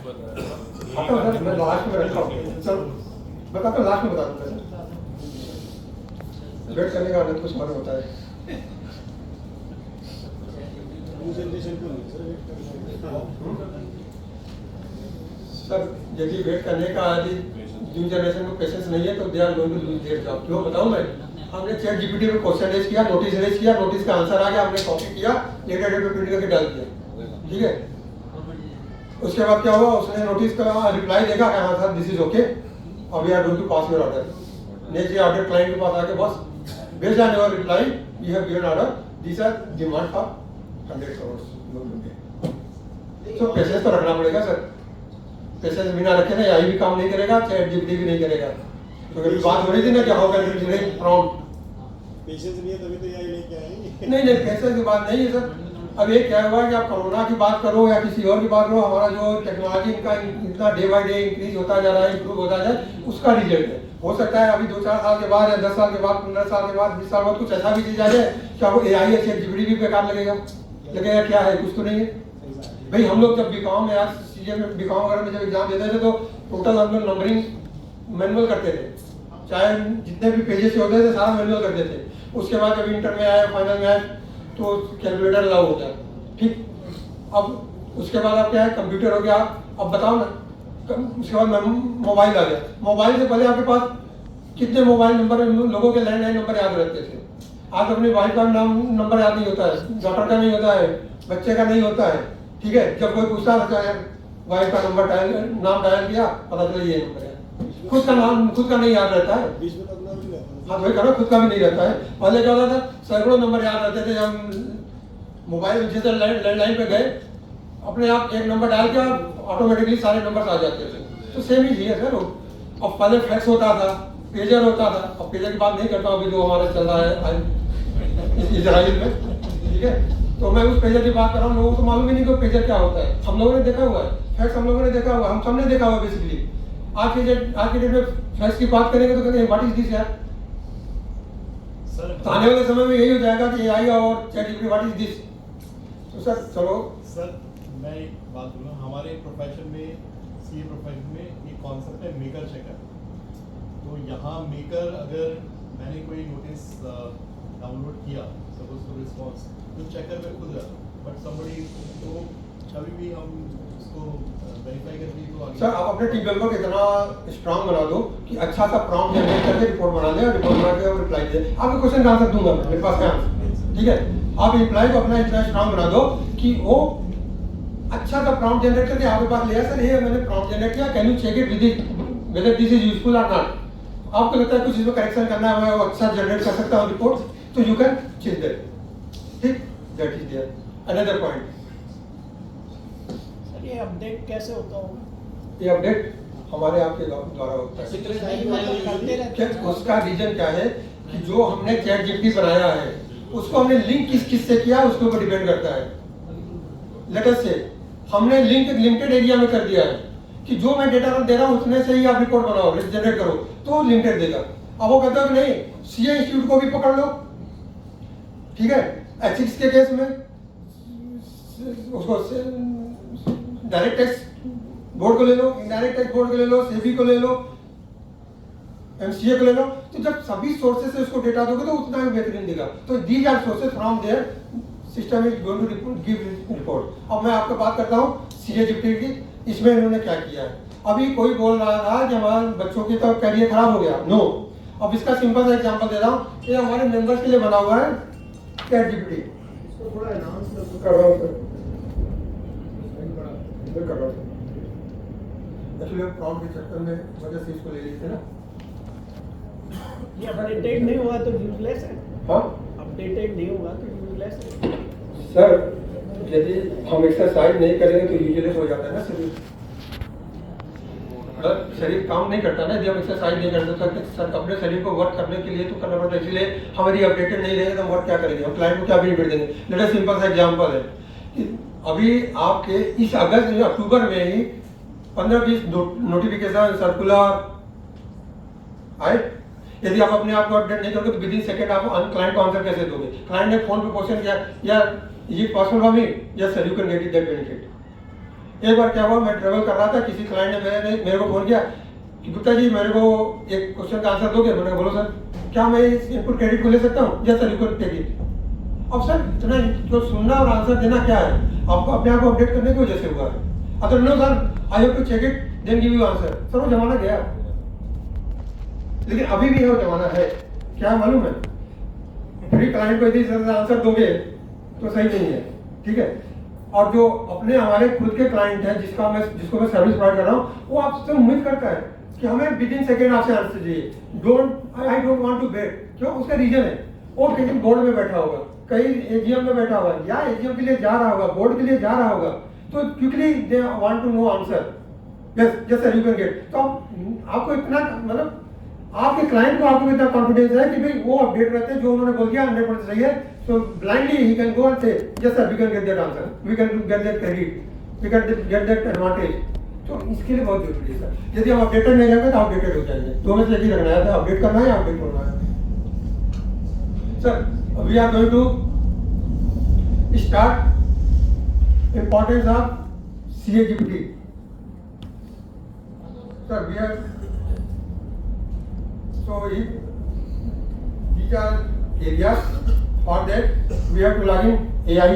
आता हूँ सर, मैं लास्ट में रखता हूँ, चलो बताता हूँ, लास्ट में बता दूँगा सर। वेट करने का आनंद कुछ और होता है। सर यदि वेट करने का आदि न्यू जनरेशन को पेशेंस नहीं है तो they are going to lose their job. क्यों बताऊं मैं? हमने चैट जीपीटी पे क्वेश्चन रेज किया, नोटिस रेज किया, नोटिस का आंसर आ गया, हमने कॉपी किया, लेटर डेट पे प्रिंट करके डाल दिया, ठीक है। उसके बाद क्या हुआ, उसने नोटिस का रिप्लाई देगा कि हाँ सर दिस इज ओके और we are going to pass your order. Next day order client के पास आके बस based on your reply we have given order, this are demand for 100 crore. तो पेशेंस तो रखना पड़ेगा सर, पेशेंस बिना रखे ना आई भी काम नहीं करेगा, चैट जीपीटी भी नहीं करेगा। तो कभी बात हो रही थी ना कि how can you generate prompt, patience नहीं है तभी तो यही लेके आए। नहीं पेशेंस की बात नहीं है सर। अब ये क्या हुआ कि आप कोरोना की बात करो या किसी और की बात करो, हमारा जो टेक्नोलॉजी इनका इतना डे बाय डे इंक्रीज होता जा रहा है, इंप्रूव होता जा रहा है, उसका रिजल्ट है। हो सकता है अभी 2-4 साल के बाद या 10 साल के बाद, 15 साल के बाद, 20 साल बाद कुछ ऐसा भी चीज आ जाए कि आपको एआई या चैट जीपीटी भी बेकार लगेगा क्या है, कुछ तो नहीं है भाई। हम लोग जब बीकॉम या सीए में बीकॉम वगैरह में जब एग्जाम देते थे तो टोटल हम लोग नंबरिंग मैनुअल करते थे, चाहे जितने भी पेजेस होते थे सारा मैनुअल करते थे। उसके बाद जब इंटर में आया, फाइनल में आया तो कैलकुलेटर अलाउ हो गया, ठीक। अब उसके बाद आप क्या है, कंप्यूटर हो गया। अब बताओ ना, उसके बाद मोबाइल आ गया। मोबाइल से पहले आपके पास कितने मोबाइल नंबर लोगों के लैंडलाइन नंबर याद रहते थे। आज अपने वाइफ का नंबर याद नहीं होता है, डॉक्टर का नहीं होता है, बच्चे का नहीं होता है, ठीक है। जब कोई पूछता है वाइफ का नंबर नाम डायल किया, पता चला ये नंबर है। खुद का नहीं याद रहता है। हाँ वही करो, खुद का भी नहीं रहता है। पहले क्या होता था, सैकड़ों नंबर याद रहते थे। जब मोबाइल जैसे लैंडलाइन पे गए, अपने आप एक नंबर डाल के ऑटोमेटिकली सारे नंबर आ जाते थे। तो सेम ही है सर। अब पहले फैक्स होता था, पेजर होता था। अब पेजर की बात नहीं करता हूँ, अभी जो हमारे चल रहा है इजराइल में, ठीक है। तो मैं उस पेजर की बात कर रहा हूँ, लोगों को मालूम ही नहीं कि पेजर क्या होता है। हम लोगों ने देखा हुआ है फैक्स, हम लोगों ने देखा हुआ, हम सबने देखा हुआ बेसिकली। आज के डेट में फैक्स की बात करेंगे तो कहते हैं व्हाट इज दिस यार। तो आने वाले समय में यही हो जाएगा कि एआई और chat GPT what is this. तो सर चलो सर मैं एक बात बोलूँ, हमारे प्रोफेशन में, सीए प्रोफेशन में एक कॉन्सेप्ट है मेकर चेकर। तो यहाँ मेकर, अगर मैंने कोई नोटिस डाउनलोड किया, सपोज टू रिस्पॉन्स, तो चेकर में खुद रहता, बट समबडी तो कभी भी हम उसको वेरीफाई करके तो आगे। सर आप अपने टीम मेंबर को इतना स्ट्रांग बना दो कि अच्छा सा प्रॉम्प्ट जनरेट करके रिपोर्ट बना दे और रिपोर्ट बना के रिप्लाई दे। आपके क्वेश्चन का आंसर दूंगा मैं, मेरे पास क्या आंसर, ठीक है। आप रिप्लाई को अपना इतना स्ट्रांग बना दो कि वो अच्छा सा प्रॉम्प्ट जनरेट करके आपके पास ले आए, सर ये मैंने प्रॉम्प्ट जनरेट किया, can you check it with it whether this is useful or not. आपको लगता है कुछ इसमें करेक्शन करना है, मैं वो अच्छा जनरेट कर सकता हूँ रिपोर्ट, तो यू कैन चेक दैट, ठीक। That is there another point. ये अपडेट कैसे होता होगा? ये अपडेट हमारे आपके द्वारा होता है। उसका रीजन क्या है कि जो हमने चैट जीपीटी बनाया है उसको हमने लिंक किस से किया उसके ऊपर डिपेंड करता है। लेटेस्ट से हमने लिंक लिमिटेड एरिया में कर दिया है कि जो मैं डेटा दे रहा हूँ उतने से ही आप रिपोर्ट बनाओ, जनरेट करो, तो लिमिटेड देगा। अब वो कहता है कि नहीं, सीए इंस्टीट्यूट को भी पकड़ लो, ठीक है। एथिक्स के केस में उसको डायरेक्ट टैक्स बोर्ड को ले लो, इनडायरेक्ट टैक्स बोर्ड को ले लो, सेबी को ले लो, एमसीए को ले लो। तो जब सभी सोर्सेस से उसको डेटा दोगे तो उतना ही बेहतरीन देगा। तो these are sources from their system is going to give report. अब मैं आपको बात करता हूँ सीए जीपीटी की, इसमें इन्होंने क्या किया है। अभी कोई बोल रहा था कि हमारे बच्चों की तो करियर खराब हो गया, नो। अब इसका सिंपल सा एग्जांपल दे रहा हूँ, ये हमारे मेंबर्स के लिए बना हुआ है चैट जीपीटी। इसको थोड़ा अनाउंस कर रहा हूँ सर, कर रहा हूँ। एक्चुअली प्रॉम्प्ट के चक्कर में वजह से इसको ले लेते ना। ये अपडेटेड नहीं हुआ तो यूजलेस है। हाँ अपडेटेड नहीं हुआ तो यूजलेस है सर। यदि हम एक्सरसाइज नहीं करेंगे तो यूजलेस हो जाता है ना शरीर। शरीर काम नहीं करता ना, यदि हम एक्सरसाइज नहीं करते तो अपने शरीर को वर्क करने के लिए तो करना पड़ता है। इसलिए हमारी अपडेटेड नहीं रहेगा तो हम वर्क क्या करेंगे, हम क्लाइंट को क्या बेनिफिट देंगे। लेट अस सिंपल सा एग्जांपल है कि अभी आपके इस अक्टूबर में ही 15-20 नोटिफिकेशन सर्कुलर आए। यदि आप अपने आप को अपडेट नहीं करोगे तो विद इन सेकंड आप क्लाइंट को आंसर कैसे दोगे। क्लाइंट ने फोन पे क्वेश्चन किया, या ये possible for me, yes sir you can get it that benefit. एक बार क्या हुआ, मैं ट्रेवल कर रहा था, किसी क्लाइंट ने मेरे को फोन किया कि गुप्ता जी मेरे को एक क्वेश्चन का आंसर दोगे? मैंने बोलो सर, क्या मैं इस इनपुट क्रेडिट को ले सकता हूँ? Yes sir, you can take it. अब सर इतना जो सुनना और आंसर देना क्या है, आपको अपने आप को अपडेट करने की वजह से हुआ है। अगर no sir, I have to check it then give you answer. Sir वो जमाना गया, लेकिन अभी भी वो जमाना है। क्या मालूम है, फ्री क्लाइंट को यदि सर आंसर दोगे तो सही नहीं है, ठीक है। और जो अपने हमारे खुद के क्लाइंट हैं जिसको मैं सर्विस प्रोवाइड कर रहा हूँ, वो आपसे उम्मीद करता है कि हमें विद इन सेकेंड आपसे आंसर चाहिए। I don't want to wait. क्यों? उसका रीजन है, वो कहीं बोर्ड में बैठा होगा, कहीं एजीएम में बैठा होगा, या एजीएम के लिए जा रहा होगा, बोर्ड के लिए जा रहा होगा, तो quickly they want to know answer. Yes yes sir, you can get. तो आपको इतना मतलब आपके क्लाइंट को आपको इतना कॉन्फिडेंस है कि भाई वो अपडेट रहते हैं, जो उन्होंने बोल दिया 100% सही है, so blindly he can go and say yes sir, we can get that answer, we can get that credit, we can get that advantage। तो इसके लिए बहुत जरूरी है सर। यदि हम अपडेटेड नहीं रहेंगे तो अपडेटेड हो जाएंगे। दो में से एक ही रखना है, अपडेट करना है या अपडेट करना है। Sir we are going to start importance of CAGPT। Sir we are so these are areas for that we have to log in AI